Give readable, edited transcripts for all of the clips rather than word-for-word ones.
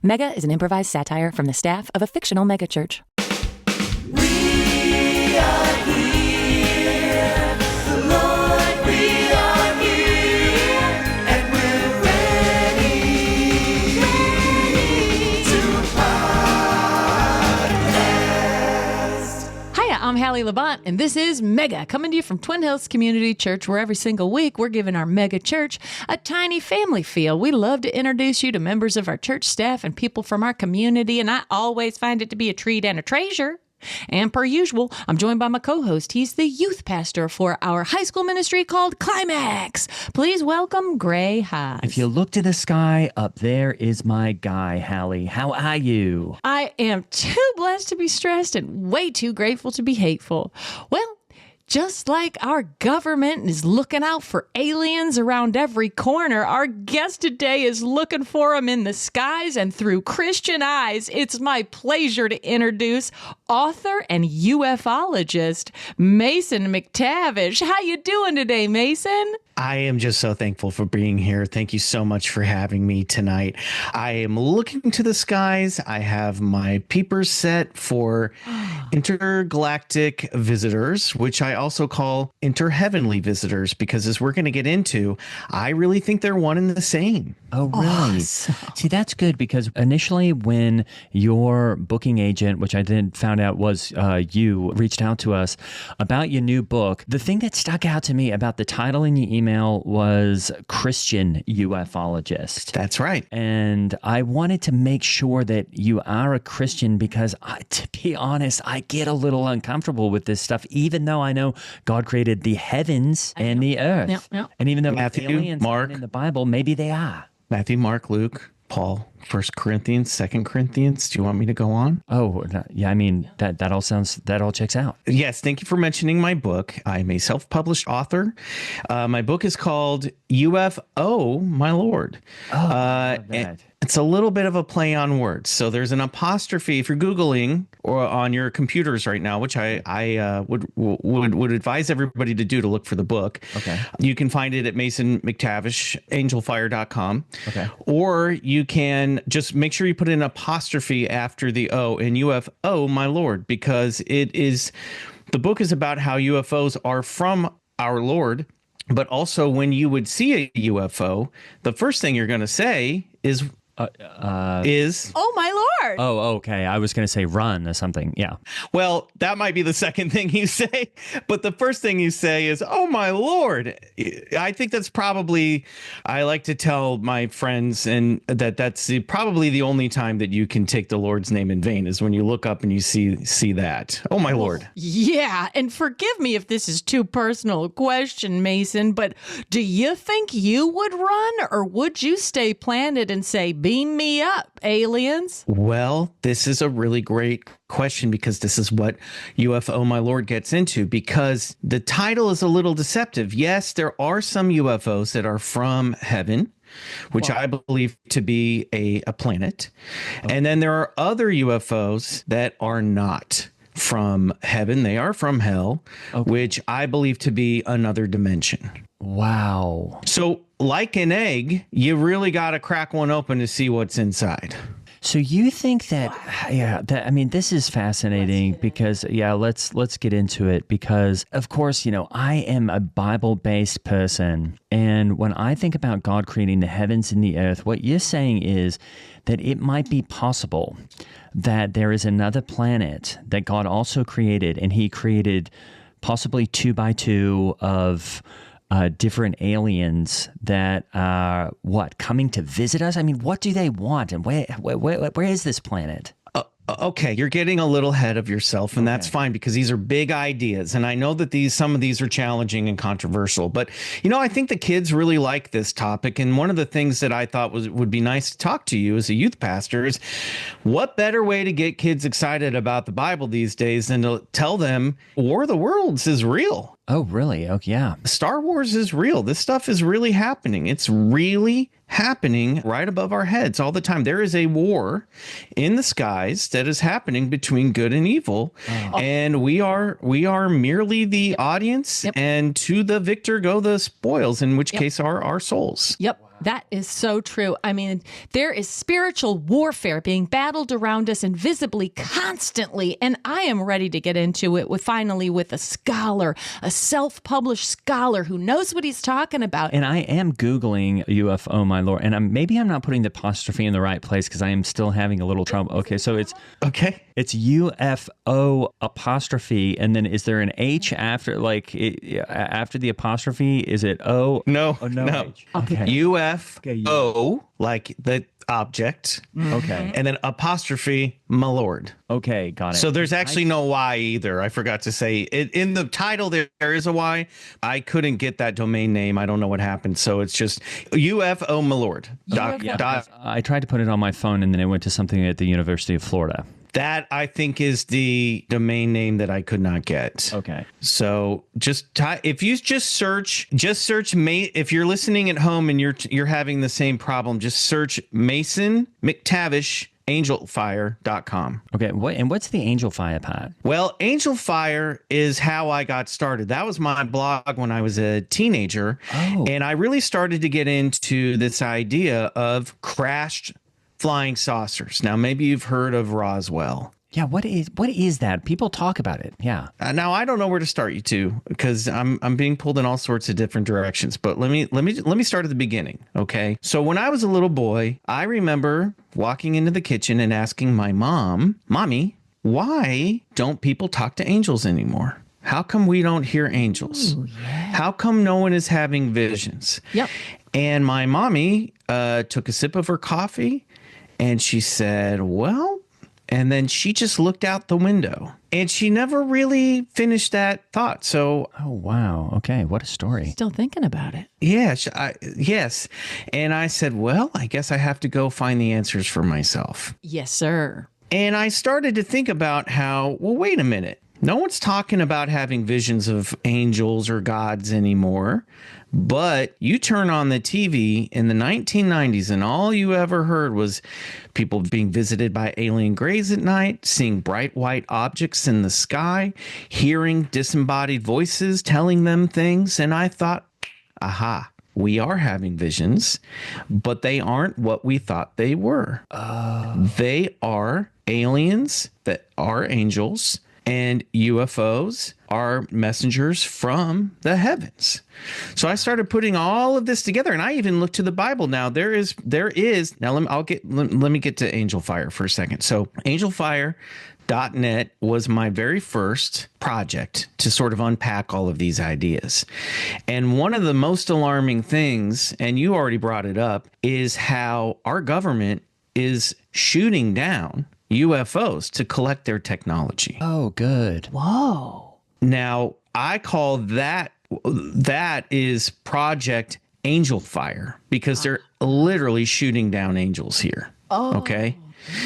Mega is an improvised satire from the staff of a fictional megachurch. We are here, Lord, we are here, and we're ready to podcast. Hiya, I'm Hallie Levant, and this is Mega, coming to you from Twin Hills Community Church, where every single week we're giving our mega church a tiny family feel. We love to introduce you to members of our church staff and people from our community, and I always find it to be a treat and a treasure. And per usual, I'm joined by my co-host. He's the youth pastor for our high school ministry called Climax. Please welcome Gray Haas. If you look to the sky, up there is my guy, Hallie. How are you? I am too blessed to be stressed and way too grateful to be hateful. Well, just like our government is looking out for aliens around every corner, our guest today is looking for them in the skies and through Christian eyes. It's my pleasure to introduce author and ufologist Mason McTavish. How you doing today, Mason? I am just so thankful for being here. Thank you so much for having me tonight. I am looking to the skies. I have my peepers set for intergalactic visitors, which I also call interheavenly visitors, because as we're going to get into, I really think they're one and the same. Oh, really? Awesome. See, that's good, because initially when your booking agent, which I then found out was you, reached out to us about your new book, the thing that stuck out to me about the title in your email was Christian ufologist. That's right. And I wanted to make sure that you are a Christian, because to be honest, I get a little uncomfortable with this stuff, even though I know God created the heavens and the earth. Yeah. And even though Matthew, aliens Mark. aren't in the Bible, maybe they are. Matthew, Mark, Luke, Paul, 1 Corinthians, 2 Corinthians. Do you want me to go on? Oh, yeah. I mean, that all checks out. Yes. Thank you for mentioning my book. I'm a self-published author. My book is called UFO, My Lord. It's a little bit of a play on words. So there's an apostrophe if you're Googling or on your computers right now, which I would advise everybody to do, to look for the book. Okay. You can find it at Mason McTavish, angelfire.com. Okay. Or you can just make sure you put an apostrophe after the O in UFO, My Lord, because the book is about how UFOs are from our Lord. But also, when you would see a UFO, the first thing you're going to say is Oh, my Lord. Oh, okay. I was going to say run or something. Yeah. Well, that might be the second thing you say, but the first thing you say is, oh, my Lord. I think that's probably, I like to tell my friends, and that's probably the only time that you can take the Lord's name in vain, is when you look up and you see that. Oh, my Lord. Yeah, and forgive me if this is too personal a question, Mason, but do you think you would run, or would you stay planted and say, beam me up, aliens? Well, this is a really great question, because this is what UFO, My Lord gets into, because the title is a little deceptive. Yes, there are some UFOs that are from heaven, which I believe to be a planet. And then there are other UFOs that are not from heaven. They are from hell, which I believe to be another dimension. Wow. So like an egg, you really got to crack one open to see what's inside. So you think that, I mean, this is fascinating, because, let's get into it, because, of course, I am a Bible-based person, and when I think about God creating the heavens and the earth, what you're saying is that it might be possible that there is another planet that God also created, and he created possibly 2 by 2 of different aliens that are coming to visit us? I mean, what do they want, and where is this planet? Okay, you're getting a little ahead of yourself, and that's fine, because these are big ideas, and I know that some of these are challenging and controversial, but I think the kids really like this topic, and one of the things that I thought would be nice to talk to you as a youth pastor is, what better way to get kids excited about the Bible these days than to tell them War of the Worlds is real? Oh, really? Oh, yeah. Star Wars is real. This stuff is really happening. It's really happening right above our heads all the time. There is a war in the skies that is happening between good and evil. And we are merely the audience, and to the victor go the spoils, in which case are our souls. Yep. That is so true. I mean, there is spiritual warfare being battled around us invisibly, constantly, and I am ready to get into it with a scholar, a self-published scholar who knows what he's talking about. And I am Googling UFO, my lord, and maybe I'm not putting the apostrophe in the right place because I am still having a little trouble. Okay, so it's UFO apostrophe, and then is there an H after after the apostrophe? Is it O? No, Oh, no. H. Okay. UFO, like the object. Okay. And then apostrophe, my lord. Okay, got it. So there's actually no Y either. I forgot to say it in the title. There is a Y. I couldn't get that domain name. I don't know what happened. So it's just UFO, my lord. I tried to put it on my phone, and then it went to something at the University of Florida. That, I think, is the domain name that I could not get. Okay. So if you just search, if you're listening at home and you're having the same problem, just search Mason McTavish angelfire.com. Okay. What's the Angel Fire part? Well, Angel Fire is how I got started. That was my blog when I was a teenager. Oh. And I really started to get into this idea of crashed flying saucers. Now, maybe you've heard of Roswell. Yeah, what is that? People talk about it. Yeah. Now I don't know where to start you to because I'm being pulled in all sorts of different directions. But let me start at the beginning. Okay. So when I was a little boy, I remember walking into the kitchen and asking my Mommy, why don't people talk to angels anymore? How come we don't hear angels? Ooh, yeah. How come no one is having visions? Yep. And my mommy took a sip of her coffee. And she said, well, and then she just looked out the window and she never really finished that thought. So, oh, wow. Okay. What a story. Still thinking about it. Yeah. Yes. And I said, well, I guess I have to go find the answers for myself. Yes, sir. And I started to think about how, well, wait a minute. No one's talking about having visions of angels or gods anymore. But you turn on the TV in the 1990s and all you ever heard was people being visited by alien greys at night, seeing bright white objects in the sky, hearing disembodied voices telling them things. And I thought, aha, we are having visions, but they aren't what we thought they were. They are aliens that are angels, and UFOs are messengers from the heavens. So I started putting all of this together, and I even looked to the Bible. Now there is now let me get to Angel Fire for a second. So angelfire.net was my very first project to sort of unpack all of these ideas. And one of the most alarming things, and you already brought it up, is how our government is shooting down UFOs to collect their technology. Oh, good. Whoa. Now, I call that is Project Angel Fire because they're literally shooting down angels here. Oh. Okay.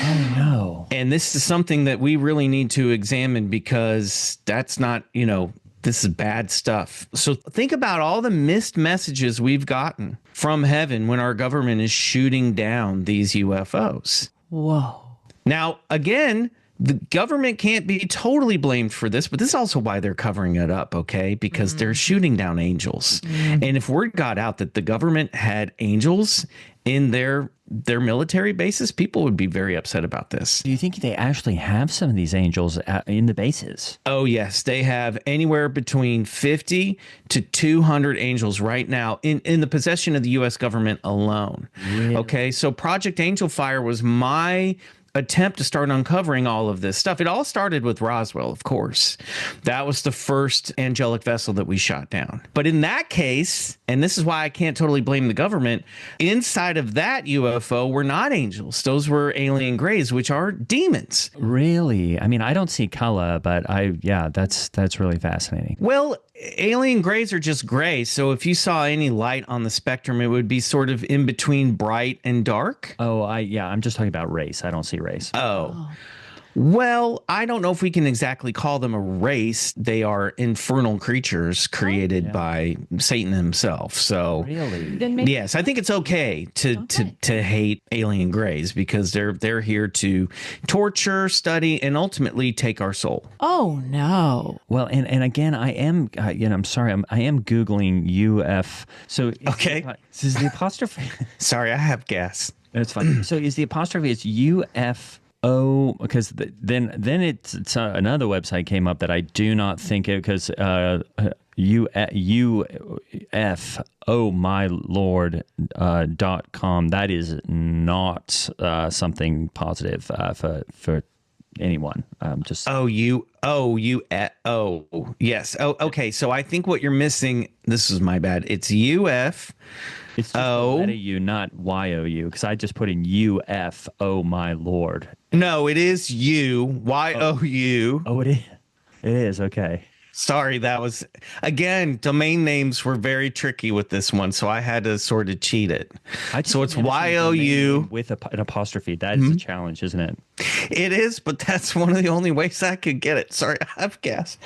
Oh, no. And this is something that we really need to examine because that's not, this is bad stuff. So think about all the missed messages we've gotten from heaven when our government is shooting down these UFOs. Whoa. Now, again, the government can't be totally blamed for this, but this is also why they're covering it up, okay? Because they're shooting down angels. And if word got out that the government had angels in their military bases, people would be very upset about this. Do you think they actually have some of these angels in the bases? Oh, yes. They have anywhere between 50 to 200 angels right now in the possession of the U.S. government alone. Really? Okay, so Project Angel Fire was my attempt to start uncovering all of this stuff. It all started with Roswell, of course. That was the first angelic vessel that we shot down. But in that case, and this is why I can't totally blame the government, inside of that UFO were not angels. Those were alien greys, which are demons. Really? I mean, I don't see color, but that's really fascinating. Well, alien greys are just gray. So if you saw any light on the spectrum, it would be sort of in between bright and dark. Oh, I'm just talking about race. I don't see race. Oh. Well, I don't know if we can exactly call them a race. They are infernal creatures created by Satan himself. So, Really? Then maybe yes, I think it's okay to hate alien grays because they're here to torture, study, and ultimately take our soul. Oh no. Well, and again, I am, I'm sorry, I am Googling UF. So, Okay. So is the apostrophe? Sorry, I have gas. That's fine. So is the apostrophe, it's UFO, because then it's another website came up that I do not think it, because UFO, my Lord, .com, that is not something positive for anyone. Just Yes. Oh, okay. So I think what you're missing, this is my bad. It's UF. it's just the letter U, not YOU, because I just put in UFO, my Lord. No, it is YOU. Oh, it is. It is, okay. Sorry, that was, again, domain names were very tricky with this one, so I had to sort of cheat it. So it's YOU. With an apostrophe. That is a challenge, isn't it? It is, but that's one of the only ways I could get it. Sorry, I have gas.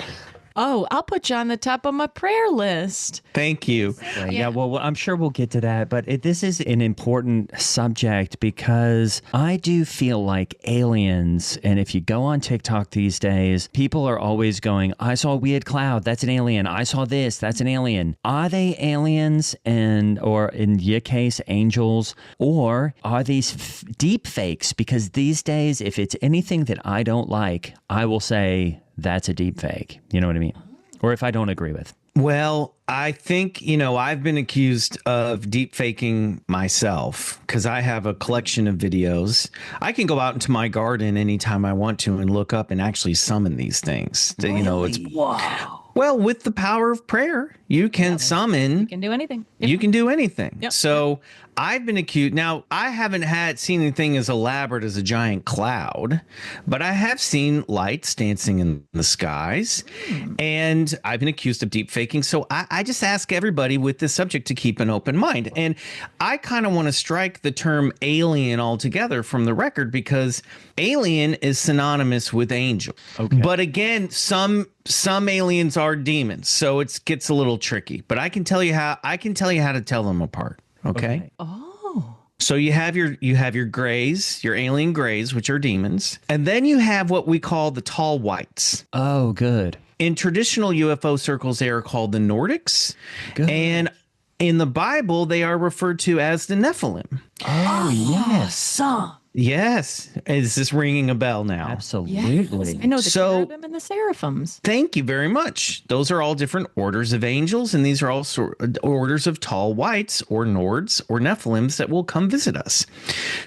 Oh, I'll put you on the top of my prayer list. Thank you. Yeah, well, I'm sure we'll get to that, but this is an important subject because I do feel like aliens, and if you go on TikTok these days, people are always going, I saw a weird cloud, that's an alien. I saw this, that's an alien. Are they aliens or in your case, angels, or are these deep fakes? Because these days, if it's anything that I don't like, I will say, that's a deep fake. You know what I mean? Or if I don't agree with. Well, I think, I've been accused of deep faking myself because I have a collection of videos. I can go out into my garden anytime I want to and look up and actually summon these things. It's well, with the power of prayer, you can summon. You can do anything. Yep. You can do anything. Yep. So I've been accused. Now, I haven't seen anything as elaborate as a giant cloud, but I have seen lights dancing in the skies, and I've been accused of deep faking. So I just ask everybody with this subject to keep an open mind. And I kind of want to strike the term alien altogether from the record because alien is synonymous with angel. Okay. But again, some aliens are demons, so it gets a little tricky. But I can tell you how to tell them apart. Okay. Oh. So you have your grays, your alien grays, which are demons, and then you have what we call the tall whites. Oh, good. In traditional UFO circles, they are called the Nordics, Good. and in the Bible, they are referred to as the Nephilim. Oh, yes. Awesome. Yes. Is this ringing a bell now? Absolutely. Yes. I know the So- cherubim and the seraphims. Thank you very much. Those are all different orders of angels, and these are also orders of tall whites or Nords or Nephilims that will come visit us.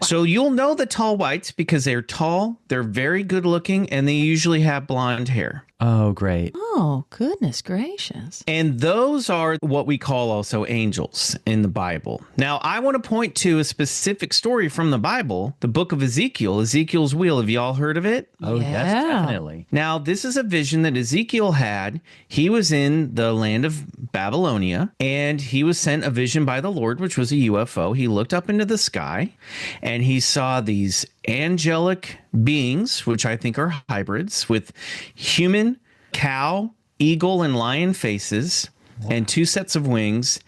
So you'll know the tall whites because they're tall, they're very good looking, and they usually have blonde hair. Oh, great. Oh, goodness gracious. And those are what we call also angels in the Bible. Now, I want to point to a specific story from the Bible, the book of Ezekiel, Ezekiel's Wheel. Have you all heard of it? Oh, yes, Yeah. definitely. Now, this is a vision that Ezekiel had. He was in the land of Babylonia, and he was sent a vision by the Lord, which was a UFO. He looked up into the sky, and he saw these angelic beings, which I think are hybrids, with human, cow, eagle, and lion faces, and two sets of wings.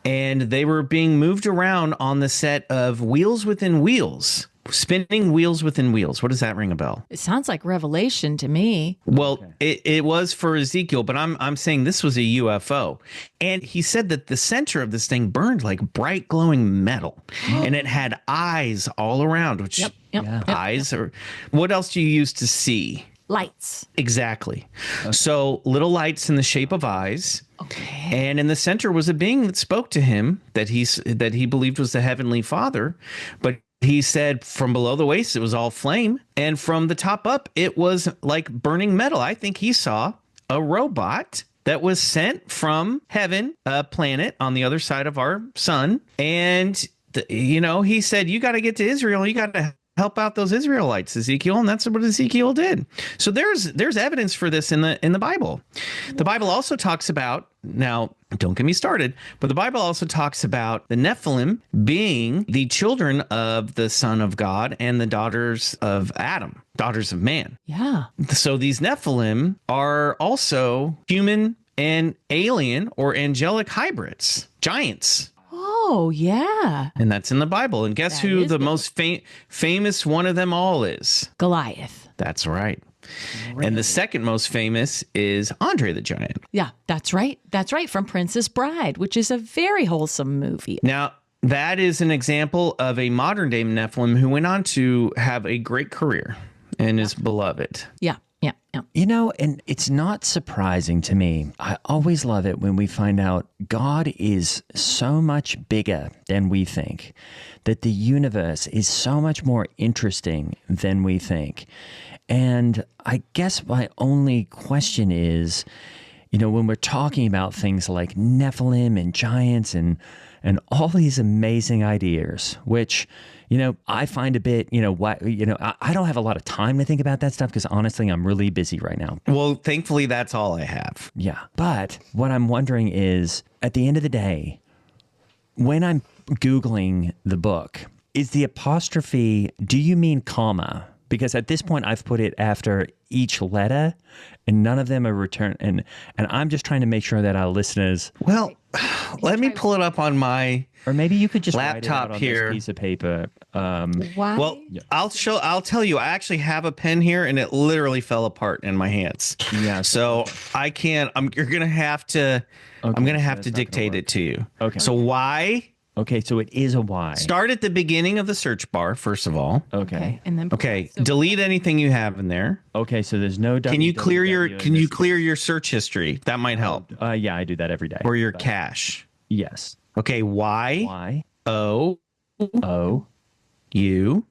And they were being moved around on the set of Wheels Within Wheels. Spinning wheels within wheels. What does that ring a bell? It sounds like Revelation to me. Well, it was for Ezekiel, but I'm saying this was a UFO. And he said that the center of this thing burned like bright glowing metal. And it had eyes all around, which Yep. eyes are what else do you use to see? Lights. Exactly. So little lights in the shape of eyes. Okay. And in the center was a being that spoke to him that he believed was the Heavenly Father, but he said from below the waist, it was all flame. And from the top up, it was like burning metal. I think he saw a robot that was sent from heaven, a planet on the other side of our sun. And, he said, you got to get to Israel. You got to help out those Israelites, Ezekiel, and that's what Ezekiel did. So there's evidence for this in the Bible. The Bible also talks about, now don't get me started, but the Bible also talks about the Nephilim being the children of the Son of God and the daughters of Adam, daughters of man. Yeah. So these Nephilim are also human and alien or angelic hybrids, giants. Oh, yeah. And that's in the Bible. And guess That who is the good. most famous one of them all is? Goliath. That's right. And the second most famous is Andre the Giant. Yeah, that's right. That's right. From Princess Bride, which is a very wholesome movie. Now, that is an example of a modern day Nephilim who went on to have a great career and is beloved. Yeah, yeah, yeah. You know, and it's not surprising to me. I always love it when we find out God is so much bigger than we think, that the universe is so much more interesting than we think. And I guess my only question is, you know, when we're talking about things like Nephilim and giants and all these amazing ideas, which, you know, I find a bit, you know, I don't have a lot of time to think about that stuff because honestly, I'm really busy right now. Well, thankfully, that's all I have. Yeah. But what I'm wondering is, at the end of the day, when I'm Googling the book, is the apostrophe, do you mean comma? Because at this point, I've put it after each letter and none of them are returned. And I'm just trying to make sure that our listeners, Well, let me pull it up on my or maybe you could just write it laptop out on here. this piece of paper. Why? Well, I'll tell you, I actually have a pen here and it literally fell apart in my hands. Yeah. So I can't, you're going to have to, I'm going to have that's to not gonna dictate work. it to you. Okay. So Y, Okay, so it is a Y. start at the beginning of the search bar, first of all. Okay. And then Okay. so- Delete anything you have in there. Okay, so there's no Can you clear www can you clear your search history? That might help. Yeah, I do that every day. Or your But- cache. Yes. Okay. Y Y O O U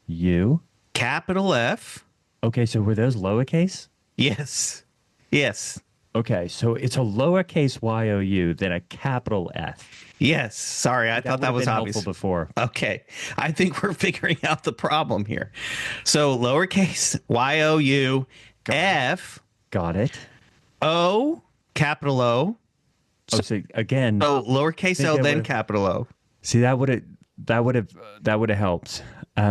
U. capital F. Okay, so were those lowercase? Yes. Yes. Okay, so it's a lowercase Y-O-U, then a capital F. Yes. Sorry, I thought that would've was been obvious. helpful before. Okay. I think we're figuring out the problem here. So lowercase Y O U F Got it. O capital O. Oh, so again, Oh, lowercase Think O I then would've- capital O. see that would have helped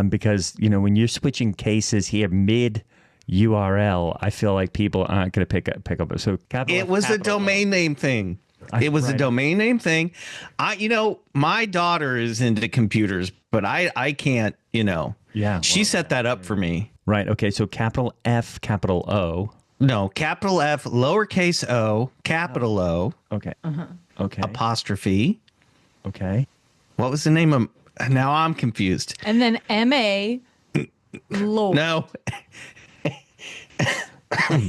because you know when you're switching cases here mid URL, I feel like people aren't going to pick up. So capital. It F, was a capital O. domain name thing. It was a right. domain name thing. My daughter is into computers, but I can't, Yeah, She well, set that up for me. Right. Okay. So capital F, capital O. No, capital F, lowercase O, capital O, Okay. Okay. apostrophe. Okay. What was the name of? Now I'm confused. And then M-A. Lord. No.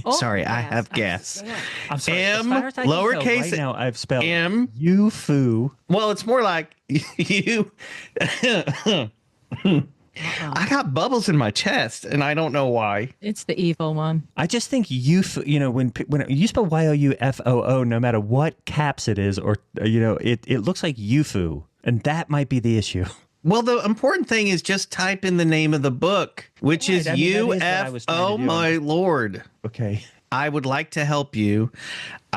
Oh, Sorry, I gas. have gas. I'm sorry. M, as far as I can tell, lowercase right now, I've spelled M. Yu-Fu. Well, it's more like you. I got bubbles in my chest, and I don't know why. It's the evil one. I just think Yu-Fu, when you spell Y-O-U-F-O-O, no matter what caps it is, or, it looks like Yu-Fu. And that might be the issue. Well, the important thing is just type in the name of the book, which Right, is I mean, that is what I was trying to U-F-O, do. my Lord. Okay. I would like to help you.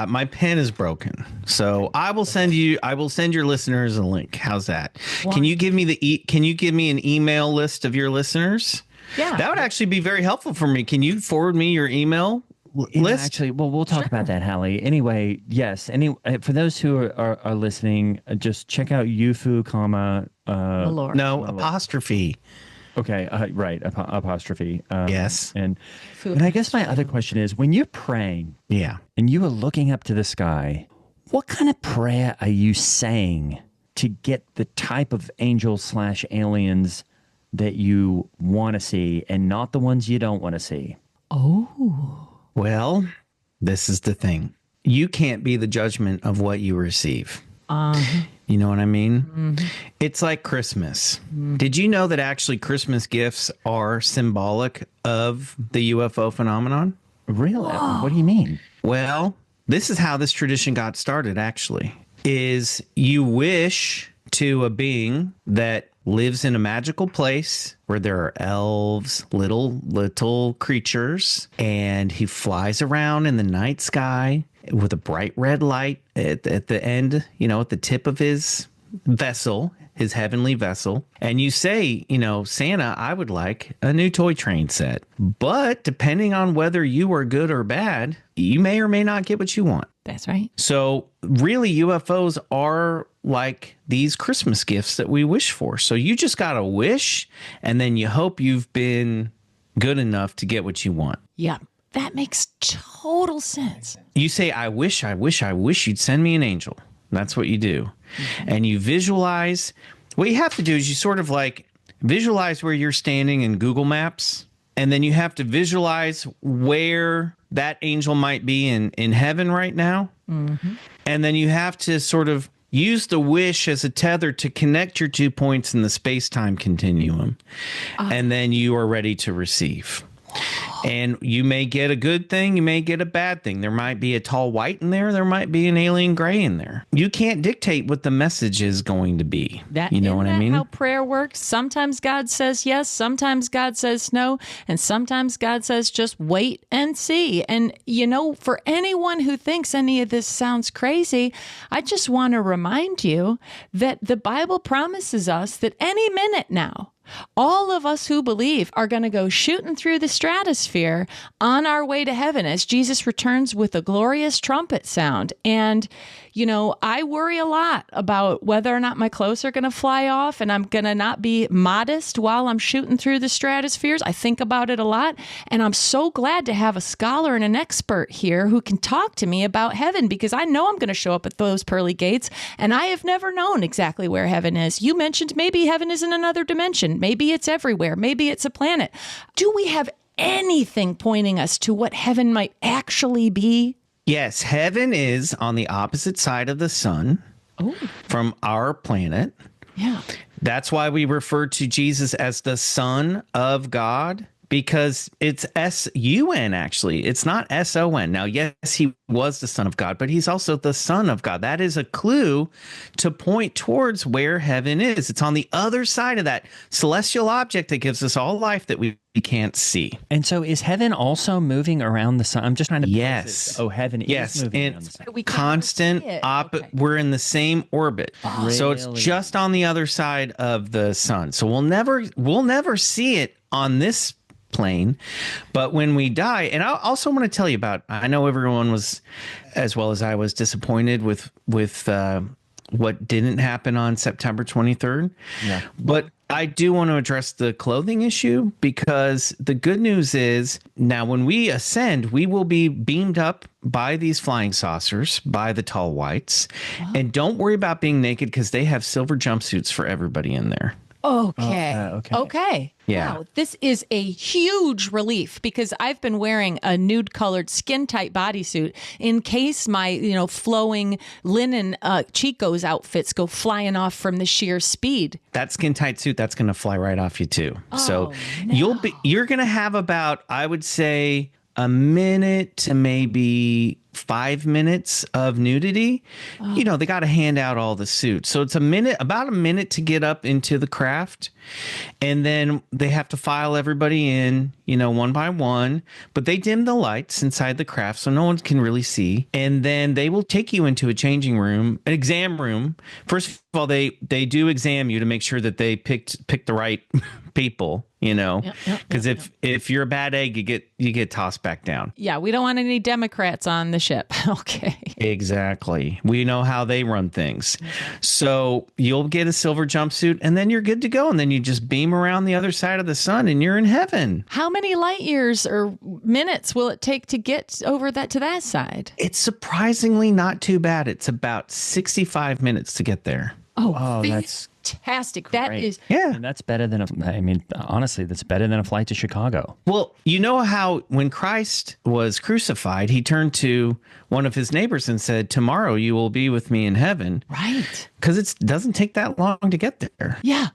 My pen is broken, so I will send your listeners a link. How's that? Can you give me Can you give me an email list of your listeners? Yeah. That would actually be very helpful for me. Can you forward me your email list? Actually, well, we'll talk about that, Hallie. Anyway, yes. For those who are listening, just check out Yu-Fu, comma. Lord. No, apostrophe. Okay, right. Apostrophe. Yes. And I guess my other question is, when you're praying Yeah. and you are looking up to the sky, what kind of prayer are you saying to get the type of angels/aliens that you want to see and not the ones you don't want to see? Oh. Well, this is the thing. You can't be the judgment of what you receive. You know what I mean? It's like Christmas. Did you know that actually Christmas gifts are symbolic of the UFO phenomenon? Really? What do you mean? Well, this is how this tradition got started, actually, is you wish to a being that lives in a magical place where there are elves, little creatures, and he flies around in the night sky with a bright red light at the end, at the tip of his vessel, his heavenly vessel. And you say, Santa, I would like a new toy train set. But depending on whether you are good or bad, you may or may not get what you want. That's right. So really, UFOs are like these Christmas gifts that we wish for. So you just got to wish, and then you hope you've been good enough to get what you want. Yeah, that makes total sense. You say, I wish you'd send me an angel. That's what you do. Mm-hmm. And you visualize. What you have to do is you sort of like visualize where you're standing in Google Maps, and then you have to visualize where that angel might be in heaven right now. Mm-hmm. And then you have to sort of use the wish as a tether to connect your 2 points in the space-time continuum. And then you are ready to receive. And you may get a good thing, you may get a bad thing. There might be a tall white in there might be an alien gray in there. You can't dictate what the message is going to be. You know what I mean? How prayer works? Sometimes God says yes, sometimes God says no, and sometimes God says just wait and see. And for anyone who thinks any of this sounds crazy, I just want to remind you that the Bible promises us that any minute now, all of us who believe are going to go shooting through the stratosphere on our way to heaven as Jesus returns with a glorious trumpet sound. And, I worry a lot about whether or not my clothes are going to fly off and I'm going to not be modest while I'm shooting through the stratospheres. I think about it a lot. And I'm so glad to have a scholar and an expert here who can talk to me about heaven, because I know I'm going to show up at those pearly gates and I have never known exactly where heaven is. You mentioned maybe heaven is in another dimension. Maybe it's everywhere. Maybe it's a planet. Do we have anything pointing us to what heaven might actually be? Yes, heaven is on the opposite side of the sun from our planet. Yeah. That's why we refer to Jesus as the Son of God, because it's S-U-N, actually. It's not S-O-N. Now, yes, he was the Son of God, but he's also the Son of God. That is a clue to point towards where heaven is. It's on the other side of that celestial object that gives us all life that we can't see. And so is heaven also moving around the sun? I'm just trying to... Yes. Heaven is moving around the sun. Constant we're in the same orbit. Really? So it's just on the other side of the sun. So we'll never see it on this plane, but when we die. And I also want to tell you about, I know everyone was, as well as I was, disappointed with what didn't happen on September 23rd. Yeah. But I do want to address the clothing issue, because the good news is now when we ascend, we will be beamed up by these flying saucers, by the tall whites. Oh. And don't worry about being naked, because they have silver jumpsuits for everybody in there. Okay. Yeah. Wow. This is a huge relief, because I've been wearing a nude colored skin tight bodysuit in case my, flowing linen Chico's outfits go flying off from the sheer speed. That skin tight suit, that's going to fly right off you too. Oh, so no. you're going to have about, I would say, a minute to maybe 5 minutes of nudity. They got to hand out all the suits. So it's about a minute to get up into the craft. And then they have to file everybody in, one by one, but they dim the lights inside the craft so no one can really see. And then they will take you into a changing room, an exam room. First of all, they do exam you to make sure that they picked the right people, because if you're a bad egg, you get tossed back down. Yeah. We don't want any Democrats on the ship. Okay. Exactly. We know how they run things. So you'll get a silver jumpsuit and then you're good to go. And then you just beam around the other side of the sun and you're in heaven. How many light years or minutes will it take to get over to that side? It's surprisingly not too bad. It's about 65 minutes to get there. Oh, that's fantastic. That is. Yeah. And that's better than honestly, that's better than a flight to Chicago. Well, you know how when Christ was crucified, he turned to one of his neighbors and said, "Tomorrow you will be with me in heaven." Right. Because it doesn't take that long to get there. Yeah.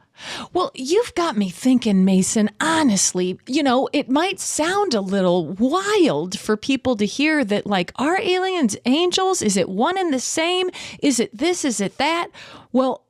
Well, you've got me thinking, Mason, honestly, it might sound a little wild for people to hear that, are aliens angels? Is it one and the same? Is it this? Is it that? Well,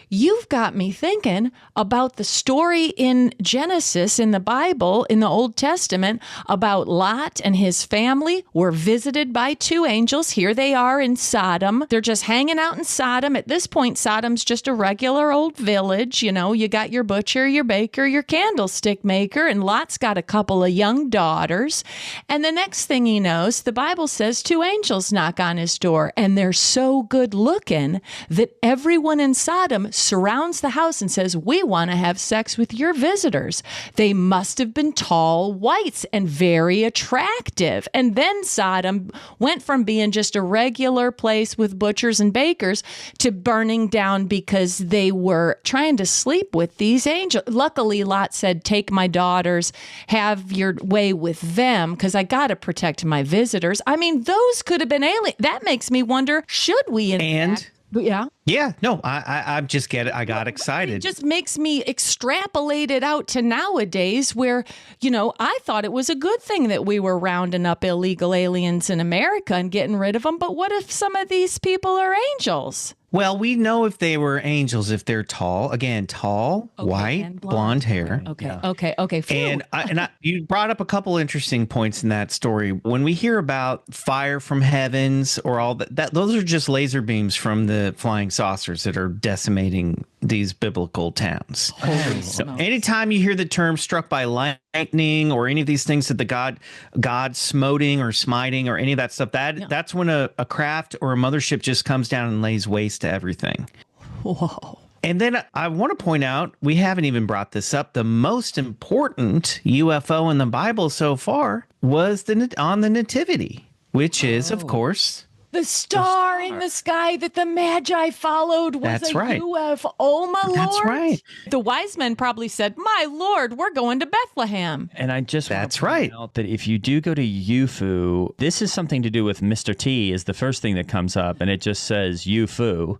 you've got me thinking about the story in Genesis, in the Bible, in the Old Testament, about Lot and his family were visited by two angels. Here they are in Sodom. They're just hanging out in Sodom. At this point, Sodom's just a regular old village. You know, you got your butcher, your baker, your candlestick maker, and Lot's got a couple of young daughters. And the next thing he knows, the Bible says two angels knock on his door, and they're so good looking that everyone in Sodom surrounds the house and says, we want to have sex with your visitors. They must have been tall whites and very attractive. And then Sodom went from being just a regular place with butchers and bakers to burning down because they were trying to sleep with these angels. Luckily, Lot said, take my daughters, have your way with them, because I got to protect my visitors. I mean, those could have been alien. That makes me wonder, should we Yeah. Yeah, no, I just get it. I got excited. It just makes me extrapolate it out to nowadays where, you know, I thought it was a good thing that we were rounding up illegal aliens in America and getting rid of them. But what if some of these people are angels? Well, we know if they were angels, if they're tall, again, tall, white, and blonde hair. Okay. Phew. And you brought up a couple interesting points in that story. When we hear about fire from heavens or all that those are just laser beams from the flying saucers that are decimating these biblical towns. So anytime you hear the term struck by lightning or any of these things that the God smoting or smiting or any of that stuff, that's when a craft or a mothership just comes down and lays waste to everything. Whoa. And then I want to point out, we haven't even brought this up, the most important UFO in the Bible so far was on the Nativity, which is, of course, the star in the sky that the Magi followed was That's a right. UFO. Oh, my Lord. That's right. The wise men probably said, my Lord, we're going to Bethlehem. And I just want That's to point right. out that if you do go to UFO, this is something to do with Mr. T is the first thing that comes up, and it just says UFO.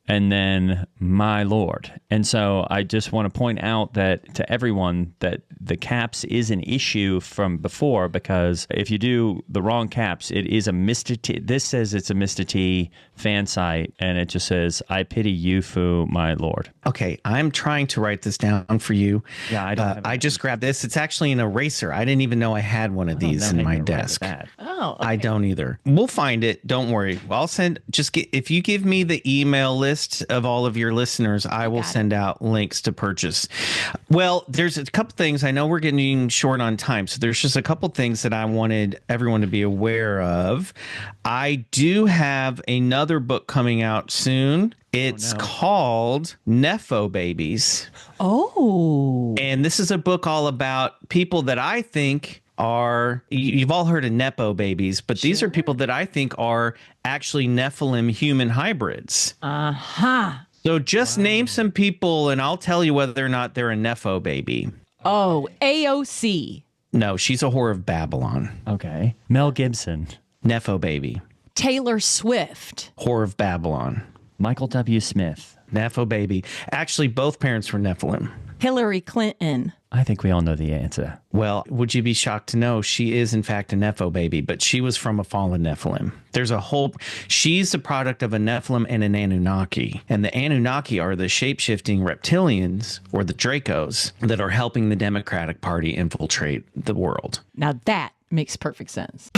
And then my Lord. And so I just want to point out that to everyone that the caps is an issue from before, because if you do the wrong caps, it is a Mr. T. This says it's a Mr. T fan site, and it just says, I pity you, Fu, my Lord. Okay, I'm trying to write this down for you. Yeah, I don't have I just grabbed this. It's actually an eraser. I didn't even know I had one of these in my desk. Oh, I don't either. We'll find it. Don't worry. I'll send. If you give me the email list of all of your listeners, I will send out links to purchase. Well, there's a couple things. I know we're getting short on time, so there's just a couple things that I wanted everyone to be aware of. I do have another book coming out soon. It's called Nepho Babies. Oh. And this is a book all about people that I think are, you've all heard of Nepo babies, but these are people that I think are actually Nephilim human hybrids. Uh-huh. So just name some people and I'll tell you whether or not they're a Nepho baby. Oh, AOC. No, she's a whore of Babylon. Okay. Mel Gibson. Nepho baby. Taylor Swift. Whore of Babylon. Michael W. Smith. Nepho baby. Actually, both parents were Nephilim. Hillary Clinton. I think we all know the answer. Well, would you be shocked to know she is in fact a Nepho baby, but she was from a fallen Nephilim. She's the product of a Nephilim and an Anunnaki. And the Anunnaki are the shape-shifting reptilians, or the Dracos, that are helping the Democratic Party infiltrate the world. Now that makes perfect sense.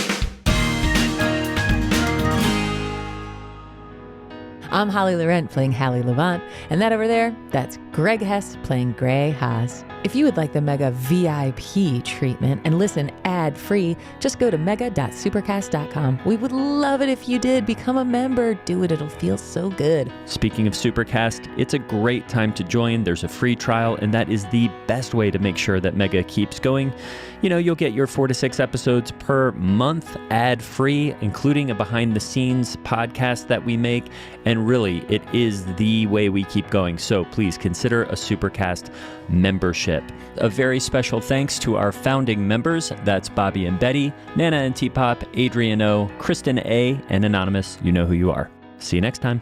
I'm Holly Laurent playing Hallie Levant, and that over there, that's Greg Hess playing Gray Haas. If you would like the Mega VIP treatment and listen ad-free, just go to mega.supercast.com. We would love it if you did. Become a member. Do it. It'll feel so good. Speaking of Supercast, it's a great time to join. There's a free trial, and that is the best way to make sure that Mega keeps going. You know, you'll get your 4 to 6 episodes per month ad-free, including a behind-the-scenes podcast that we make. And really, it is the way we keep going. So please consider a Supercast membership. A very special thanks to our founding members. That's Bobby and Betty, Nana and T-Pop, Adrian O, Kristen A, and Anonymous. You know who you are. See you next time.